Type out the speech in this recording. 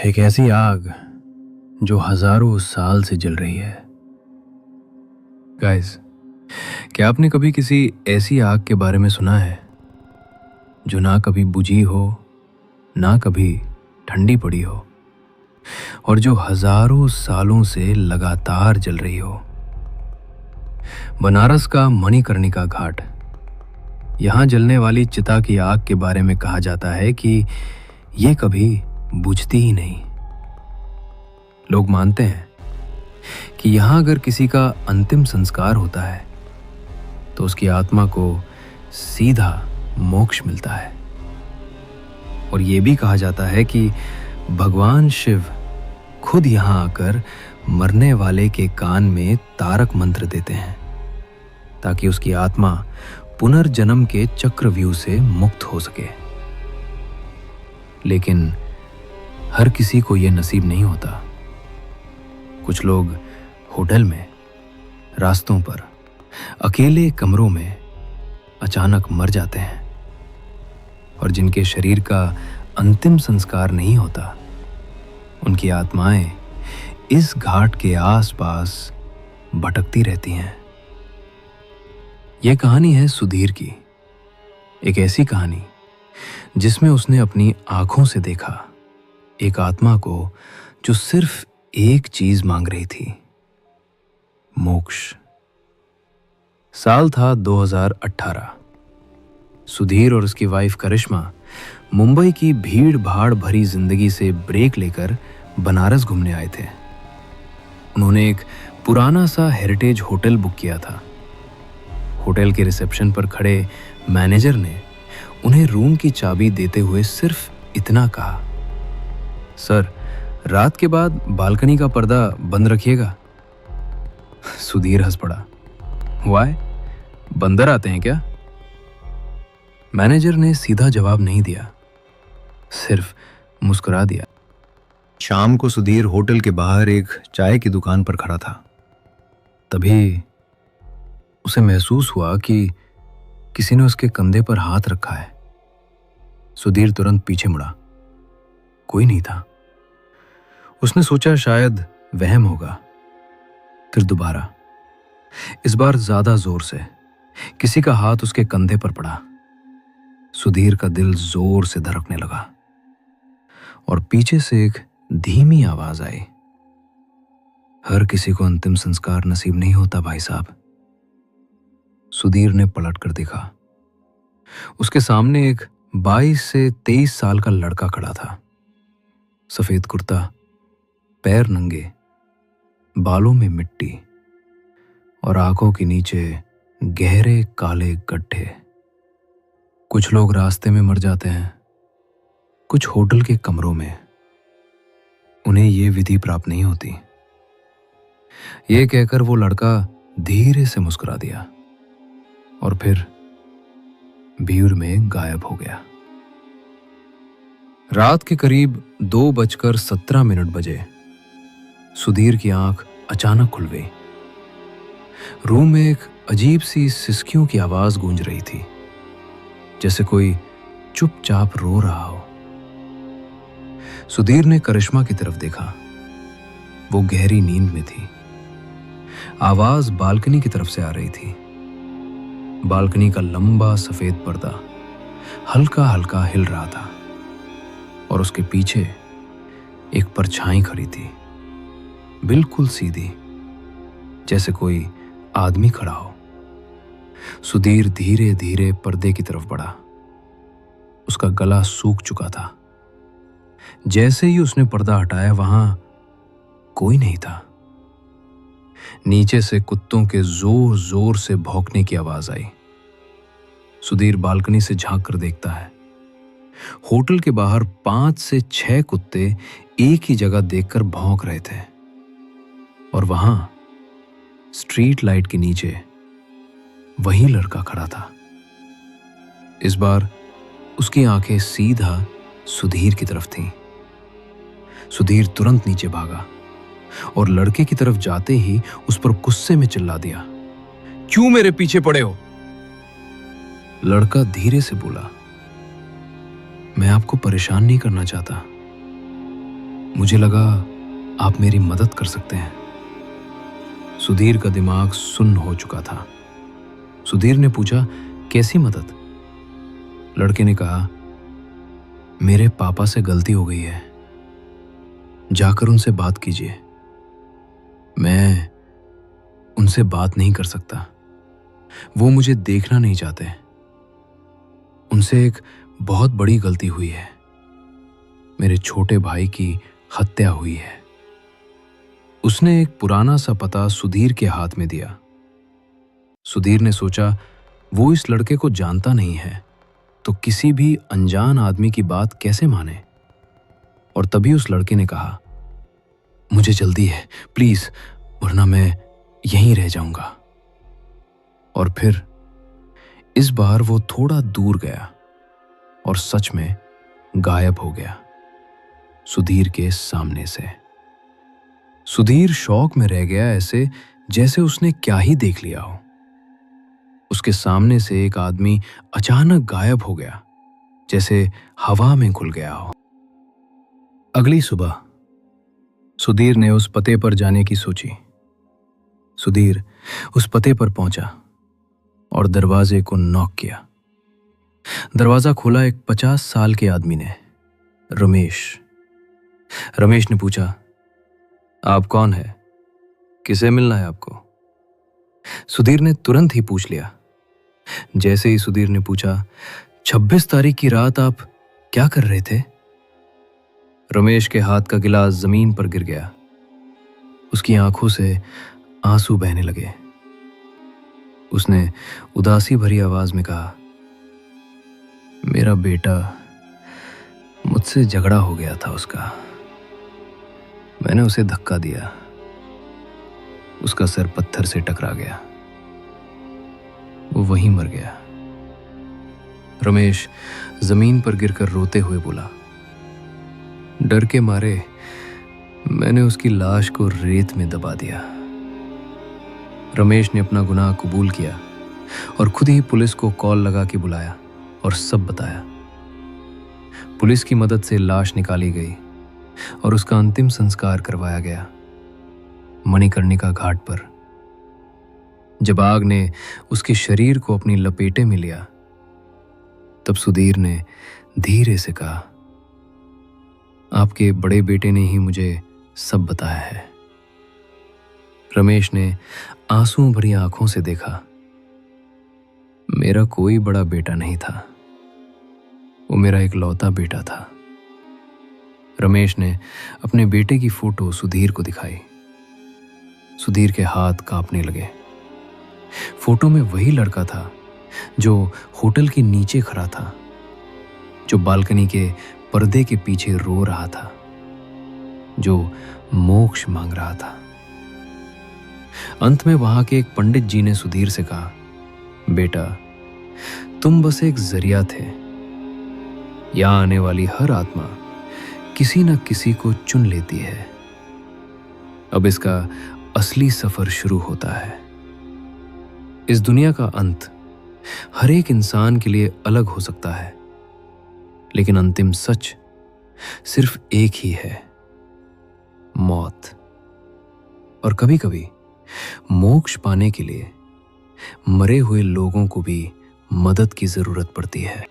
एक ऐसी आग जो हजारों साल से जल रही है। गाइस, क्या आपने कभी किसी ऐसी आग के बारे में सुना है जो ना कभी बुझी हो, ना कभी ठंडी पड़ी हो, और जो हजारों सालों से लगातार जल रही हो? बनारस का मणिकर्णिका घाट। यहां जलने वाली चिता की आग के बारे में कहा जाता है कि यह कभी बुझती ही नहीं। लोग मानते हैं कि यहां अगर किसी का अंतिम संस्कार होता है तो उसकी आत्मा को सीधा मोक्ष मिलता है। और यह भी कहा जाता है कि भगवान शिव खुद यहां आकर मरने वाले के कान में तारक मंत्र देते हैं ताकि उसकी आत्मा पुनर्जन्म के चक्रव्यूह से मुक्त हो सके। लेकिन हर किसी को यह नसीब नहीं होता। कुछ लोग होटल में, रास्तों पर, अकेले कमरों में अचानक मर जाते हैं, और जिनके शरीर का अंतिम संस्कार नहीं होता, उनकी आत्माएं इस घाट के आसपास भटकती रहती हैं। यह कहानी है सुधीर की, एक ऐसी कहानी जिसमें उसने अपनी आंखों से देखा एक आत्मा को जो सिर्फ एक चीज मांग रही थी, मोक्ष। साल था 2018। सुधीर और उसकी वाइफ करिश्मा मुंबई की भीड़ भाड़ भरी जिंदगी से ब्रेक लेकर बनारस घूमने आए थे। उन्होंने एक पुराना सा हेरिटेज होटल बुक किया था। होटल के रिसेप्शन पर खड़े मैनेजर ने उन्हें रूम की चाबी देते हुए सिर्फ इतना कहा, सर, रात के बाद बालकनी का पर्दा बंद रखिएगा। सुधीर हंस पड़ा। वाय, बंदर आते हैं क्या? मैनेजर ने सीधा जवाब नहीं दिया, सिर्फ मुस्कुरा दिया। शाम को सुधीर होटल के बाहर एक चाय की दुकान पर खड़ा था। तभी उसे महसूस हुआ कि किसी ने उसके कंधे पर हाथ रखा है। सुधीर तुरंत पीछे मुड़ा। कोई नहीं था। उसने सोचा शायद वहम होगा। फिर दोबारा, इस बार ज्यादा जोर से किसी का हाथ उसके कंधे पर पड़ा। सुधीर का दिल जोर से धड़कने लगा और पीछे से एक धीमी आवाज आई, हर किसी को अंतिम संस्कार नसीब नहीं होता भाई साहब। सुधीर ने पलट कर देखा। उसके सामने एक 22 से 23 साल का लड़का खड़ा था। सफेद कुर्ता, पैर नंगे, बालों में मिट्टी और आंखों के नीचे गहरे काले गड्ढे। कुछ लोग रास्ते में मर जाते हैं, कुछ होटल के कमरों में। उन्हें यह विधि प्राप्त नहीं होती। यह कहकर वो लड़का धीरे से मुस्कुरा दिया और फिर भीड़ में गायब हो गया। रात के करीब 2:17 बजे सुधीर की आंख अचानक खुल गई। रूम में एक अजीब सी सिसकियों की आवाज गूंज रही थी, जैसे कोई चुपचाप रो रहा हो। सुधीर ने करिश्मा की तरफ देखा। वो गहरी नींद में थी। आवाज बालकनी की तरफ से आ रही थी। बालकनी का लंबा सफेद पर्दा हल्का हल्का हिल रहा था और उसके पीछे एक परछाई खड़ी थी, बिल्कुल सीधी, जैसे कोई आदमी खड़ा हो। सुधीर धीरे धीरे पर्दे की तरफ बढ़ा। उसका गला सूख चुका था। जैसे ही उसने पर्दा हटाया, वहां कोई नहीं था। नीचे से कुत्तों के जोर जोर से भौंकने की आवाज आई। सुधीर बालकनी से झांक कर देखता है। होटल के बाहर 5 से 6 कुत्ते एक ही जगह देखकर भौंक रहे थे, और वहां स्ट्रीट लाइट के नीचे वही लड़का खड़ा था। इस बार उसकी आंखें सीधा सुधीर की तरफ थीं। सुधीर तुरंत नीचे भागा और लड़के की तरफ जाते ही उस पर गुस्से में चिल्ला दिया, क्यों मेरे पीछे पड़े हो? लड़का धीरे से बोला, मैं आपको परेशान नहीं करना चाहता। मुझे लगा आप मेरी मदद कर सकते हैं। सुधीर का दिमाग सुन्न हो चुका था। सुधीर ने पूछा, कैसी मदद? लड़के ने कहा, मेरे पापा से गलती हो गई है, जाकर उनसे बात कीजिए। मैं उनसे बात नहीं कर सकता, वो मुझे देखना नहीं चाहते। उनसे एक बहुत बड़ी गलती हुई है, मेरे छोटे भाई की हत्या हुई है। उसने एक पुराना सा पता सुधीर के हाथ में दिया। सुधीर ने सोचा, वो इस लड़के को जानता नहीं है तो किसी भी अनजान आदमी की बात कैसे माने। और तभी उस लड़के ने कहा, मुझे जल्दी है प्लीज, वरना मैं यहीं रह जाऊंगा। और फिर इस बार वो थोड़ा दूर गया और सच में गायब हो गया सुधीर के सामने से। सुधीर शौक में रह गया, ऐसे जैसे उसने क्या ही देख लिया हो। उसके सामने से एक आदमी अचानक गायब हो गया, जैसे हवा में घुल गया हो। अगली सुबह सुधीर ने उस पते पर जाने की सोची। सुधीर उस पते पर पहुंचा और दरवाजे को नॉक किया। दरवाजा खोला एक 50 साल के आदमी ने, रमेश। रमेश ने पूछा, आप कौन है? किसे मिलना है आपको? सुधीर ने तुरंत ही पूछ लिया। जैसे ही सुधीर ने पूछा, 26 तारीख की रात आप क्या कर रहे थे? रमेश के हाथ का गिलास जमीन पर गिर गया। उसकी आंखों से आंसू बहने लगे। उसने उदासी भरी आवाज में कहा, मेरा बेटा, मुझसे झगड़ा हो गया था उसका। मैंने उसे धक्का दिया, उसका सर पत्थर से टकरा गया, वो वहीं मर गया। रमेश जमीन पर गिरकर रोते हुए बोला, डर के मारे मैंने उसकी लाश को रेत में दबा दिया। रमेश ने अपना गुनाह कबूल किया और खुद ही पुलिस को कॉल लगा के बुलाया और सब बताया। पुलिस की मदद से लाश निकाली गई और उसका अंतिम संस्कार करवाया गया मणिकर्णिका घाट पर। जब आग ने उसके शरीर को अपनी लपेटे में लिया, तब सुधीर ने धीरे से कहा, आपके बड़े बेटे ने ही मुझे सब बताया है। रमेश ने आंसुओं भरी आंखों से देखा। मेरा कोई बड़ा बेटा नहीं था, वो मेरा एक लौता बेटा था। रमेश ने अपने बेटे की फोटो सुधीर को दिखाई। सुधीर के हाथ कांपने लगे। फोटो में वही लड़का था जो होटल के नीचे खड़ा था, जो बालकनी के पर्दे के पीछे रो रहा था, जो मोक्ष मांग रहा था। अंत में वहां के एक पंडित जी ने सुधीर से कहा, बेटा, तुम बस एक जरिया थे। यहां आने वाली हर आत्मा किसी न किसी को चुन लेती है। अब इसका असली सफर शुरू होता है। इस दुनिया का अंत हर एक इंसान के लिए अलग हो सकता है, लेकिन अंतिम सच सिर्फ एक ही है, मौत। और कभी कभी मोक्ष पाने के लिए मरे हुए लोगों को भी मदद की जरूरत पड़ती है।